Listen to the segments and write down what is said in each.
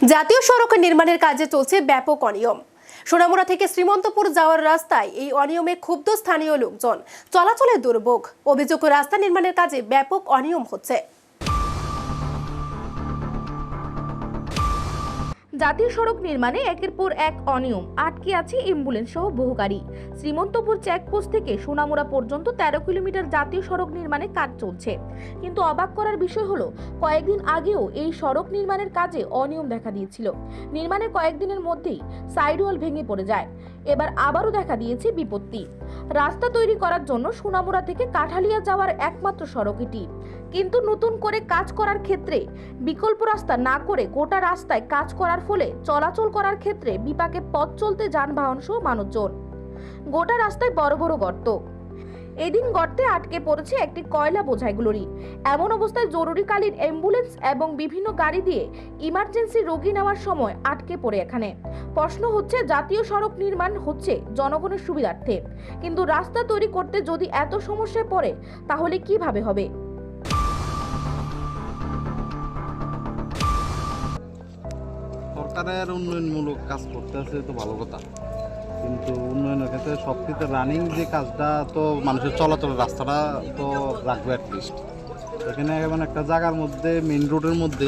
জাতীয় সড়ক নির্মাণের কাজে চলছে ব্যাপক অনিয়ম। সোনামুড়া থেকে শ্রীমন্তপুর যাওয়ার রাস্তায় এই অনিয়মে ক্ষুব্ধ স্থানীয় লোকজন। চলাচলে দুর্ভোগ। অভিযোগ, রাস্তা নির্মাণের কাজে ব্যাপক অনিয়ম হচ্ছে। জাতীয় সড়ক নির্মাণে একের পর এক অনিয়ম। আটকে আছে অ্যাম্বুলেন্স সহ বহু গাড়ি। শ্রীমন্তপুর চেকপোস্ট থেকে সোনামুড়া পর্যন্ত 13 কিলোমিটার জাতীয় সড়ক নির্মাণে কাজ চলছে। কিন্তু অবাক করার বিষয় হলো, কয়েকদিন আগেও এই সড়ক নির্মাণের কাজে অনিয়ম দেখা দিয়েছিল। নির্মাণের কয়েকদিনের মধ্যেই সাইড ওয়াল ভেঙে পড়ে যায়। এবার আবারও দেখা দিয়েছে বিপত্তি। রাস্তা তৈরি করার জন্য সোনামুড়া থেকে কাঠালিয়া যাওয়ার একমাত্র সড়ক এটি। কিন্তু নতুন করে কাজ করার ক্ষেত্রে বিকল্প রাস্তা না করে গোটা রাস্তায় কাজ করার ফলে চলাচল করার ক্ষেত্রে বিপাকে পথ চলতে যানবাহন সহ মানুষজন। গোটা রাস্তায় বড় বড় গর্ত। এদিন গর্তে আটকে পড়েছে একটি কয়লা বোঝাই লরি। এমন অবস্থায় জরুরিকালীন অ্যাম্বুলেন্স এবং বিভিন্ন গাড়ি দিয়ে ইমার্জেন্সি রোগী নেওয়ার সময় আটকে পড়ে এখানে। প্রশ্ন হচ্ছে, জাতীয় সড়ক নির্মাণ হচ্ছে জনগণের সুবিধার্থে, কিন্তু রাস্তা তৈরি করতে যদি এত সমস্যায় পড়ে তাহলে কিভাবে হবে? সরকারের উন্নয়নমূলক কাজ করতে আছে তো ভালো কথা, কিন্তু উন্নয়নের ক্ষেত্রে সবকিছু রানিং যে কাজটা তো মানুষের চলাচলের রাস্তাটা তো রাখবে অ্যাটলিস্ট। এখানে এমন একটা জায়গার মধ্যে, মেইন রোডের মধ্যে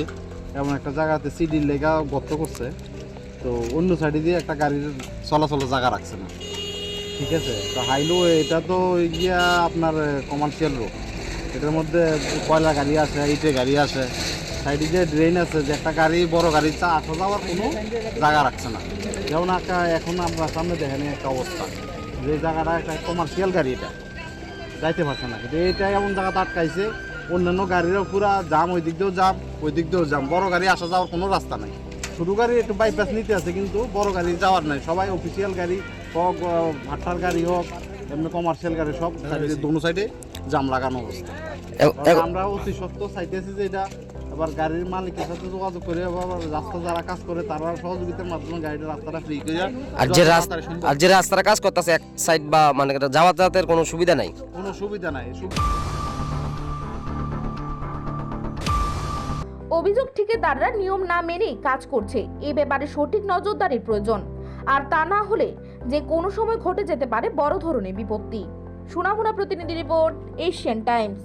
এমন একটা জায়গাতে সিডির লেগা গর্ত করছে, তো অন্য সাইডে দিয়ে একটা গাড়ির চলাচলের জায়গা রাখছে না। ঠিক আছে, তো হাইওয়ে এটা তো গিয়া আপনার কমার্শিয়াল রোড, এটার মধ্যে কয়লা গাড়ি আসে, ইটের গাড়ি আসে, সাইডে যে ড্রেন আছে, যে একটা গাড়ি বড় গাড়ি আসা যাওয়ার কোনো জায়গা রাখছে না। যেমন এখন আপনার সামনে দেখেন একটা অবস্থা, যে জায়গাটা একটা কমার্শিয়াল গাড়ি, এটা যাইতে পারছে না, কিন্তু এটা এমন জায়গাতে আটকাইছে, অন্যান্য গাড়িরও পুরা জাম, ওই দিক দিয়েও জাম, ওই দিক দিয়েও জাম, বড় গাড়ি আসা যাওয়ার কোনো রাস্তা নাই। ছোটো গাড়ি একটু বাইপাস নিতে আছে, কিন্তু বড় গাড়ি যাওয়ার নাই। সবাই অফিসিয়াল গাড়ি হোক, ভাট্টার গাড়ি হোক, এমনি কমার্শিয়াল গাড়ি, সব দোনো সাইডে জাম লাগানো অবস্থা। আমরা অতি সত্ত্বেও চাইতেছি যে এটা আবার গাড়ির মালিকের সাথে যোগাযোগ করে, আবার রাস্তা যারা কাজ করে তারা সহযোগিতার মাধ্যমে গাড়ির রাস্তাটা ফ্রি করে। আর যে রাস্তার কাজ করতেছে এক সাইড বা মানে যাতায়াতের কোনো সুবিধা নাই, কোনো সুবিধা নাই। অভিযোগ, ঠিকাদাররা নিয়ম না মেনেই কাজ করছে। এই ব্যাপারে সঠিক নজরদারির প্রয়োজন, আর তা না হলে যে কোনো সময় ঘটে যেতে পারে বড় ধরনের বিপত্তি। সোনামুড়া প্রতিনিধি রিপোর্ট, এশিয়ান টাইমস।